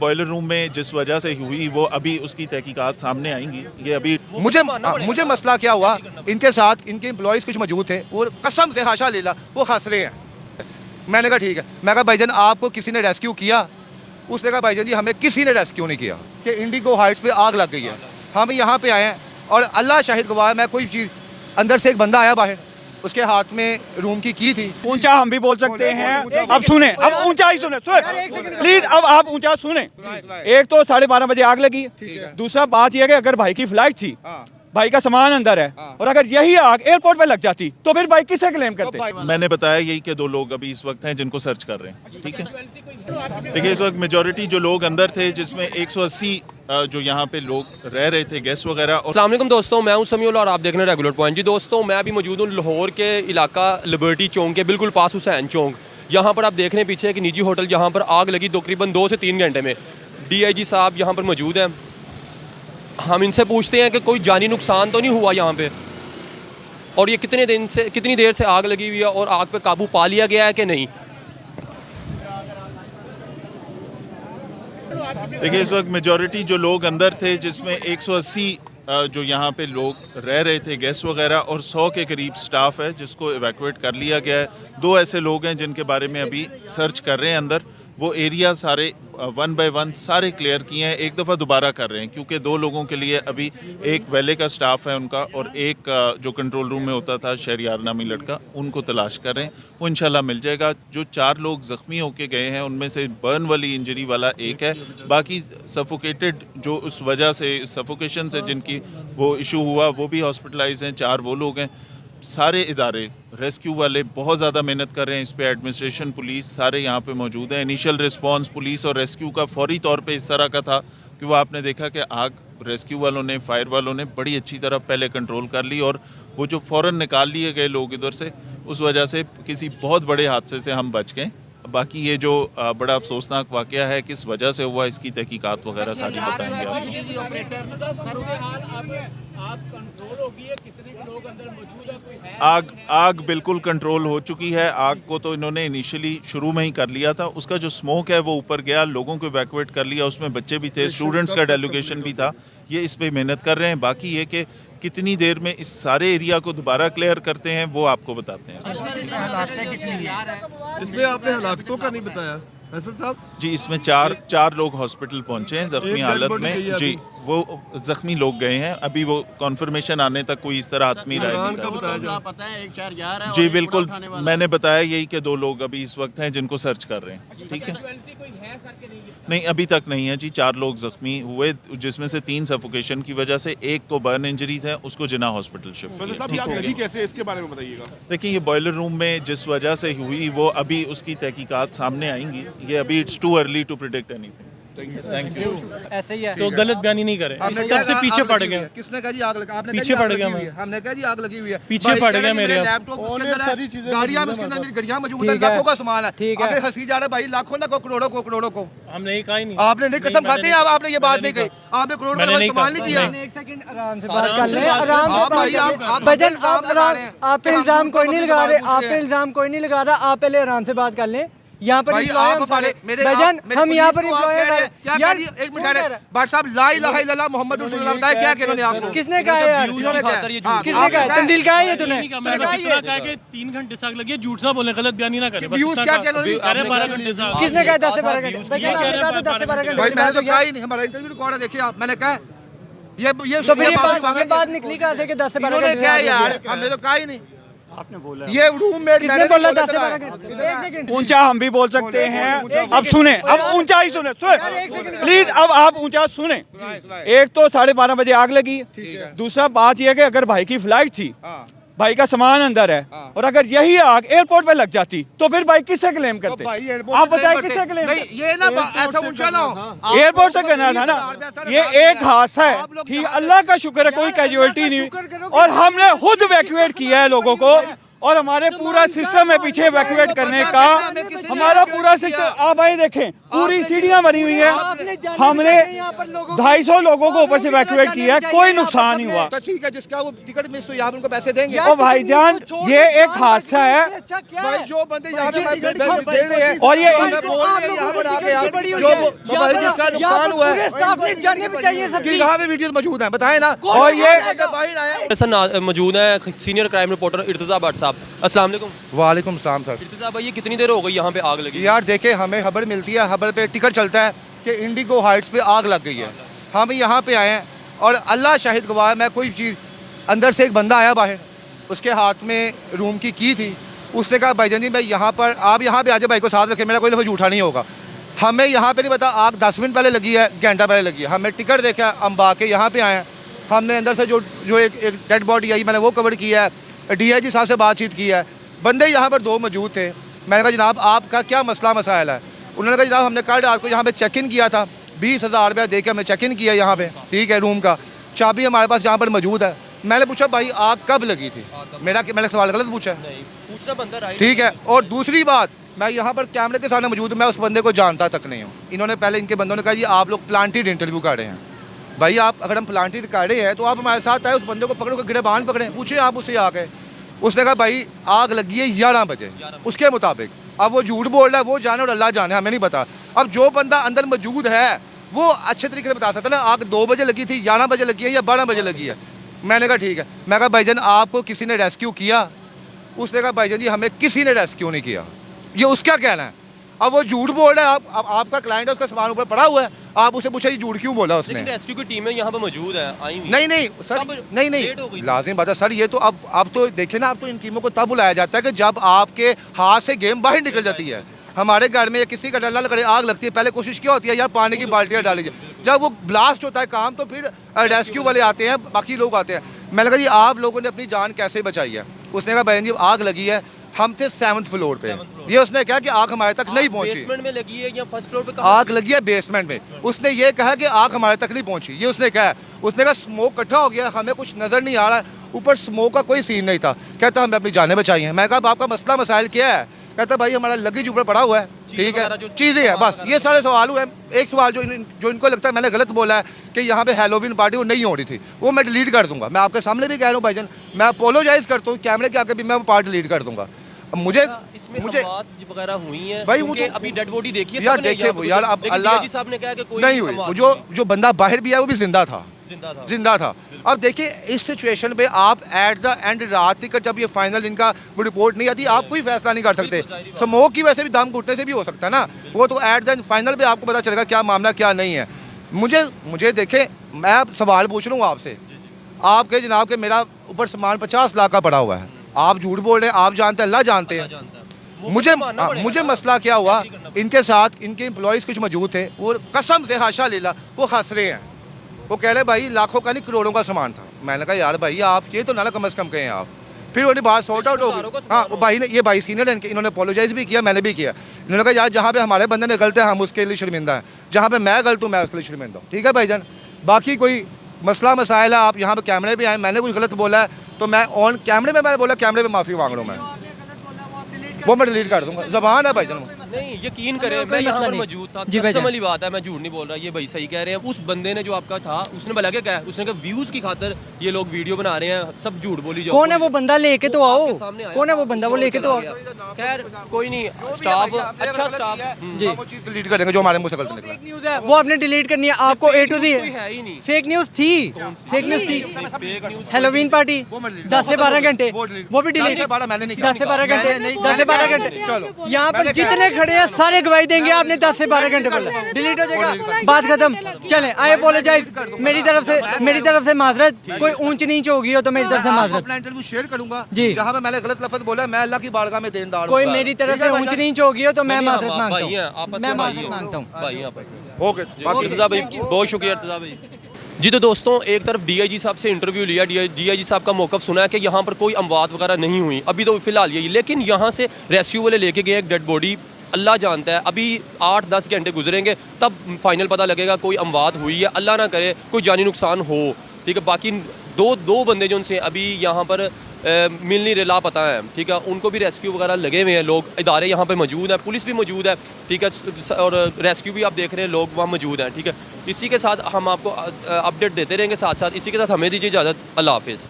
Boiler room में जिस वजह से हुई वो अभी उसकी तहकीकात सामने आएंगी। ये अभी मुझे मसला क्या हुआ, इनके साथ इनके एम्प्लॉयज़ कुछ मौजूद थे, वो कसम से हाशा लीला वो हंस रहे हैं। मैंने कहा ठीक है, मैं कहा भाईजान आपको किसी ने रेस्क्यू किया? उसने कहा भाईजान जी हमें किसी ने रेस्क्यू नहीं किया कि इंडिगो हाइट्स पे आग लग गई है, हम यहाँ पे आए हैं और अल्लाह शाहिद गवाह है, मैं कोई चीज़ अंदर से एक बंदा आया बाहर, उसके हाथ में रूम की थी। ऊंचा हम भी बोल सकते हैं। अब सुने, अब ऊंचा ही सुने प्लीज, अब आप ऊंचा सुने। एक तो 12:30 बजे आग लगी, दूसरा बात यह है कि अगर भाई की फ्लाइट थी, भाई का सामान अंदर है, और अगर यही आग एयरपोर्ट पे लग जाती तो फिर भाई किसे क्लेम करते? मैंने बताया यही कि 2 लोग अभी इस वक्त हैं जिनको सर्च कर रहे हैं। ठीक है, देखिए इस वक्त मेजॉरिटी जो लोग अंदर थे, जिसमें 180 जो यहाँ पे लोग रह रहे थे गेस्ट वगैरह। अस्सलाम वालेकुम दोस्तों, मैं हूं समीउल और आप देख रहे हैं रेगुलर पॉइंट। जी दोस्तों, मैं अभी मौजूद हूँ लाहौर के इलाका लिबर्टी चौक के बिल्कुल पास हुसैन चौक। यहाँ पर आप देख रहे हैं पीछे एक निजी होटल, जहाँ पर आग लगी तकरीबन 2 से 3 घंटे में। DIG साहब यहाँ पर मौजूद हैं, हम इनसे पूछते हैं कि कोई जानी नुकसान तो नहीं हुआ यहाँ पे, और ये कितनी देर से आग लगी हुई है और आग पे काबू पा लिया गया है कि नहीं। देखिए इस वक्त मेजॉरिटी जो लोग अंदर थे, जिसमें 180 जो यहाँ पे लोग रह रहे थे गेस्ट वगैरह, और 100 के करीब स्टाफ है जिसको इवैक्यूएट कर लिया गया है। 2 ऐसे लोग हैं जिनके बारे में अभी सर्च कर रहे हैं अंदर। वो एरिया सारे 1 बाय 1 सारे क्लियर किए हैं, एक दफ़ा दोबारा कर रहे हैं, क्योंकि 2 लोगों के लिए अभी एक वैले का स्टाफ है उनका, और एक जो कंट्रोल रूम में होता था शहरियार नामी लड़का, उनको तलाश कर रहे हैं। वो इंशाल्लाह मिल जाएगा। जो 4 लोग ज़ख्मी होके गए हैं उनमें से बर्न वाली इंजरी वाला एक है, बाकी सफोकेटेड जो उस वजह से सफोकेशन से जिनकी वो इशू हुआ वो भी हॉस्पिटलाइज हैं। 4 वो लोग हैं। सारे इदारे रेस्क्यू वाले बहुत ज़्यादा मेहनत कर रहे हैं इस पे, एडमिनिस्ट्रेशन, पुलिस सारे यहाँ पे मौजूद हैं। इनिशियल रिस्पांस पुलिस और रेस्क्यू का फौरी तौर पे इस तरह का था कि वो आपने देखा कि आग रेस्क्यू वालों ने, फायर वालों ने बड़ी अच्छी तरह पहले कंट्रोल कर ली, और वो जो फ़ौरन निकाल लिए गए लोग इधर से, उस वजह से किसी बहुत बड़े हादसे से हम बच गए। बाकी ये जो बड़ा अफसोसनाक वाक़या है, किस वजह से हुआ, इसकी तहकीकात वगैरह सारी बताएंगे आपको। आग बिल्कुल कंट्रोल हो चुकी है। आग को तो इन्होंने इनिशियली शुरू में ही कर लिया था। उसका जो स्मोक है वो ऊपर गया, लोगों को इवैक्यूएट कर लिया, उसमें बच्चे भी थे, स्टूडेंट्स का डेलीगेशन भी था। ये इस पे मेहनत कर रहे हैं। बाकी ये कि कितनी देर में इस सारे एरिया को दोबारा क्लियर करते हैं वो आपको बताते हैं। इसमें आपने हलाकतों का नहीं बताया फैसल साहब जी। इसमें चार लोग हॉस्पिटल पहुंचे हैं जख्मी हालत में जी। वो जख्मी लोग गए हैं, अभी वो कॉन्फर्मेशन आने तक कोई इस तरह आदमी राय नहीं। जी बिल्कुल, मैंने बताया यही कि 2 लोग अभी इस वक्त हैं जिनको सर्च कर रहे हैं। ठीक है, नहीं अभी तक नहीं है जी। 4 लोग जख्मी हुए, जिसमें से 3 सफोकेशन की वजह से, एक को बर्न इंजरीज है, उसको जिना हॉस्पिटल शिफ्ट किया। कैसे इसके बारे में बताइएगा। देखिए ये बॉयलर रूम में जिस वजह से हुई वो अभी उसकी तहकीकात सामने आएंगी। ये अभी it's too early to predict anything. Thank you. ऐसे ही है तो गलत बयानी नहीं करें, कब से पीछे पड़ गए। किसने कहा जी आग लगा? आपने पीछे पड़ गया, हमने कहा जी आग लगी हुई है, पीछे पड़ गया मेरे लैपटॉप गाड़ियां में, उसके अंदर मेरी गाड़ियां मौजूद है, लाखों का सामान है। अगर हंसी जा रहा है भाई, लाखों ना करोड़ों को हमने कहा ही नहीं। आपने नहीं, कसम खाते हैं आपने ये बात नहीं कही, आपने करोड़ों का सामान नहीं किया। एक सेकंड आराम से बात कर ले, आराम से भजन, आप पे इल्जाम कोई नहीं लगा रहे, आप पे इल्जाम कोई नहीं लगा रहा, आप पहले आराम से बात कर लें। यहाँ पर भजन, हम यहाँ पर यार एक मिनट भाई साहब, ला इलाहा इल्लल्लाह मुहम्मद रसूलुल्लाह बताया क्या कि इन्होंने आपको? किसने कहा यार? किसने कहा? तंदील कहा है ये तूने? कहा कि 3 घंटे से आग लगी है, झूठ ना बोले, गलत बयानी ना करें। व्यूज क्या कह रहे हैं? अरे 12 घंटे से किसने कहा 10 से 12 घंटे? 10 से 12 घंटे भाई मैंने तो कहा ही नहीं, हमारा इंटरव्यू रिकॉर्ड है, देखिए आप, मैंने कहा ये बात निकली कहाँ से कि 10 से 12 घंटे? क्या यार, हमने तो कहा ही नहीं। आपने बोला ये रूममेट किसने बोला 10 से 12 घंटे? ऊंचा हम भी बोल सकते हैं। अब सुने, अब ऊंचा ही सुने प्लीज, अब आप ऊंचा सुने। एक तो 12:30 बजे आग लगी, दूसरा बात यह कि अगर भाई की फ्लाइट थी, भाई का सामान अंदर है, और अगर यही आग एयरपोर्ट पे लग जाती तो फिर भाई किससे क्लेम करते? आप बताएं किससे क्लेम? ये ना ऐसा ऊंचा ना हो, एयरपोर्ट से कहना था ना। ये एक हादसा है, ठीक, अल्लाह का शुक्र है कोई कैजुअलिटी नहीं, और हमने खुद इवैक्यूएट किया है लोगों को। और हमारे पूरा सिस्टम है पीछे इवैक्यूएट करने का। हमारा पूरा सिस्टम आप भाई देखें, पूरी सीढ़ियां बनी हुई है। हमने 250 लोगों को ऊपर से इवैक्यूएट किया है, कोई नुकसान नहीं हुआ। तो ठीक है, जिसका वो टिकट मिस तो यहाँ उनको पैसे देंगे। ओ भाईजान, ये एक हादसा है भाई जो बंदे यहाँ पे दे रहे हैं और ये जिसका नुकसान हुआ है कि यहाँ पे वीडियोस मौजूद हैं, बताएं ना। और ये सर मौजूद है senior crime reporter Irtaza Bhatt साहब। अस्सलाम वालेकुम। वालेकुम सलाम सर। इर्तज़ा भाई, ये कितनी देर हो गई यहाँ पे आग लगी? यार देखे, हमें खबर मिलती है, खबर पे टिकट चलता है कि इंडिगो हाइट्स पे आग लग गई है। हम यहाँ पे आए हैं और अल्लाह शाहिद गवाह है, मैं कोई चीज़ अंदर से एक बंदा आया बाहर, उसके हाथ में रूम की थी। उसने कहा भाईजान जी मैं यहाँ पर, आप यहाँ पे आ जाए, भाई को साथ रखे, मेरा कोई लफ्ज़ झूठा नहीं होगा। हमें यहाँ पे नहीं पता आग 10 मिनट पहले लगी है, घंटा पहले लगी है। हमें टिकट देखा, हम बाके यहाँ पे आए हैं। हमने अंदर से जो एक डेड बॉडी आई, मैंने वो कवर किया है। DIG साहब से बातचीत की है। बंदे यहाँ पर 2 मौजूद थे। मैंने कहा जनाब आपका क्या मसला मसाइल है? उन्होंने कहा जनाब हमने कल रात को यहाँ पे चेक इन किया था, 20,000 रुपया दे के हमें चेक इन किया यहाँ पे, ठीक है, रूम का चाबी हमारे पास यहाँ पर मौजूद है। मैंने पूछा भाई आग कब लगी थी? मैंने सवाल गलत पूछा है? पूछना बनता है, ठीक है। और दूसरी बात, मैं यहाँ पर कैमरे के सामने मौजूद हूँ, मैं उस बंदे को जानता तक नहीं हूँ। इन्होंने पहले, इनके बंदों ने कहा जी आप लोग प्लांटेड इंटरव्यू कर रहे हैं। भाई आप, अगर हम प्लांटेड कर रहे हैं तो आप हमारे साथ आए, उस बंदे को पकड़ो, गिरबान पकड़े, पूछे आप उससे आके। उसने कहा भाई आग लगी है 11 बजे उसके मुताबिक। अब वो झूठ बोल रहा है, वो जाने और अल्लाह जाने, हमें नहीं पता। अब जो बंदा अंदर मौजूद है वो अच्छे तरीके से बता सकता है ना, आग 2 बजे लगी थी, 11 बजे लगी है या 12 बजे लगी है। मैंने कहा ठीक है। मैं कहा भाईजान आपको किसी ने रेस्क्यू किया? उसने कहा भाईजान जी हमें किसी ने रेस्क्यू नहीं किया। ये उसका कहना है। अब वो झूठ बोल रहा है, आपका क्लाइंट है, उसका सामान ऊपर पड़ा हुआ है, आप उसे पूछा ये झूठ क्यों बोला उसने? लेकिन रेस्क्यू की टीमें यहाँ पे मौजूद है, आई हुई। नहीं सर, नहीं लाजिम बात है सर। ये तो अब तो देखिए ना, अब तो इन टीमों को तब बुलाया जाता है कि जब आपके हाथ से गेम बाहर निकल जाती है। हमारे घर में या किसी का डल्ला करे आग लगती है, पहले कोशिश क्या होती है यार पानी की बाल्टियाँ डाली जाए। जब वो ब्लास्ट होता है काम, तो फिर रेस्क्यू वाले आते हैं, बाकी लोग आते हैं। मैंने कहा जी आप लोगों ने अपनी जान कैसे बचाई है? उसने कहा बहन जी आग लगी है, हम थे 7th फ्लोर पे। ये उसने कहा कि आग हमारे तक नहीं पहुंची। बेसमेंट में लगी है या फर्स्ट फ्लोर पे? आग लगी है बेसमेंट में। उसने ये कहा कि आग हमारे तक नहीं पहुंची, ये उसने कहा। उसने कहा स्मोक इकट्ठा हो गया, हमें कुछ नज़र नहीं आ रहा है, ऊपर स्मोक का कोई सीन नहीं था। कहता हमने अपनी जानें बचाई हैं। मैं कहा आपका मसला मसाइल क्या है? कहता भाई हमारा लगेज ऊपर पड़ा हुआ है, ठीक है, चीज़ें हैं, बस ये सारे सवाल हुए। एक सवाल जो इनको लगता है मैंने गलत बोला है कि यहाँ पे हैलोवीन पार्टी वो नहीं हो रही थी, वो मैं डिलीट कर दूंगा। मैं आपके सामने भी कह रहा हूँ भाईजान, मैं अपोलोजाइज करता हूँ कैमरे के आगे भी, मैं वो पार्ट डिलीट कर दूंगा। मुझे वगैरह हुई है भाई, अभी डेड बॉडी देखी है यार, देखे वो यार, अब अल्लाह साहब ने कहा कि कोई नहीं हुई। जो बंदा बाहर भी है वो भी जिंदा था। अब देखिए इस सिचुएशन पे आप एट द एंड रात तक जब ये फाइनल इनका वो रिपोर्ट नहीं आती, आप कोई फैसला नहीं कर सकते। स्मोक की वैसे भी दम घुटने से भी हो सकता है ना, वो तो एट द फाइनल पे आपको पता चलेगा क्या मामला क्या नहीं है। मुझे देखे, मैं सवाल पूछ रहा हूँ आपसे, आपके जनाब के मेरा ऊपर सामान 50 लाख का पड़ा हुआ है, आप झूठ बोल रहे हैं, आप जानते हैं, अल्लाह जानते हैं। मुझे मसला क्या हुआ, इनके साथ इनके एम्प्लॉयज़ कुछ मौजूद थे, वो कसम से हाशा लीला वो हंस रहे हैं। वो कह रहे भाई लाखों का नहीं करोड़ों का सामान था। मैंने कहा यार भाई आप ये तो ना कम से कम कहें आप। फिर उन्हें बात सॉर्ट आउट हो गई। हाँ, वो भाई ने, ये भाई सीनियर है इनके, इन्होंने अपोलोजाइज भी किया, मैंने भी किया। इन्होंने कहा यार जहाँ पे हमारे बंदे ने गलत है हम उसके लिए शर्मिंदा हैं, जहाँ पे मैं गलत हूँ मैं उसके लिए शर्मिंदा हूँ। ठीक है भाईजान, बाकी कोई मसला मसाइल है, आप यहाँ पे कैमरे पे आए, मैंने कुछ गलत बोला है तो मैं ऑन कैमरे में मैंने बोला, कैमरे पे माफ़ी मांग रहा हूँ मैं, वो मैं डिलीट कर दूंगा। ज़बान है भाईजान। नहीं यकीन करें, मैं यहाँ पर मौजूद था, कसम वाली बात है, मैं झूठ नहीं बोल रहा, ये भाई सही कह रहे हैं। उस बंदे ने जो आपका था, उसने भला क्या कहा, उसने कहा व्यूज की खातिर ये लोग वीडियो बना रहे हैं, सब झूठ बोली जाओ। कौन है वो बंदा, लेके तो आओ। कौन है वो बंदा, वो लेके तो आओ। खैर कोई नहीं, स्टाफ अच्छा स्टाफ जी, वो चीज़ डिलीट करेंगे जो हमारे मुंह से गलत निकला। फेक न्यूज़ है वो आपने डिलीट करनी है, आपको A to Z है ही नहीं। फेक न्यूज़ थी, फेक न्यूज़ थी। हैलोवीन पार्टी 10 से 12 घंटे, वो भी डिलीट। 10 से 12 घंटे, 10 से 12 घंटे। चलो यहाँ पर जितने खड़े हैं सारे गवाही देंगे, आपने 10 से 12 घंटे बोला, डिलीट हो जाएगा, बात खत्म। चलें, आई अपोलोजाइज, मेरी तरफ से माजरत, कोई ऊंच नीच होगी हो तो मेरी तरफ से माजरत। अपना इंटरव्यू शेयर करूंगा जी, जहाँ पे मैंने गलत लफ्ज़ बोला, मैं अल्लाह की बारगाह में देनदार हूं। कोई मेरी तरफ से ऊंच नीच होगी हो तो मैं माजरत मांगता भाई हैं, हूँ, आपस मैं में भाई माजरत हैं। मांगता हूँ। भाई यहाँ पर ओके, बाकी इर्तज़ा भाई बहुत शुक्रिया इर्तज़ा भाई। जी तो दोस्तों, एक तरफ DIG साहब से इंटरव्यू लिया, DIG साहब का मौक़िफ़ सुना है कि यहाँ पर कोई अमवात वगैरह नहीं हुई अभी तो फ़िलहाल यही, लेकिन यहाँ से रेस्क्यू वाले लेके गए एक डेड बॉडी, अल्लाह जानता है अभी 8-10 घंटे गुजरेंगे तब फाइनल पता लगेगा कोई अमवात हुई है, अल्लाह ना करे कोई जानी नुकसान हो। ठीक है, बाकी दो बंदे जो उनसे अभी यहाँ पर मिल नहीं रहे, लापता हैं, ठीक है। उनको भी रेस्क्यू वगैरह लगे हुए हैं, लोग इदारे यहाँ पे मौजूद हैं, पुलिस भी मौजूद है, ठीक है, और रेस्क्यू भी आप देख रहे हैं, लोग वहाँ मौजूद हैं, ठीक है। इसी के साथ हम आपको अपडेट देते रहेंगे, साथ साथ इसी के साथ हमें दीजिए इजाज़त। अल्लाह हाफिज़।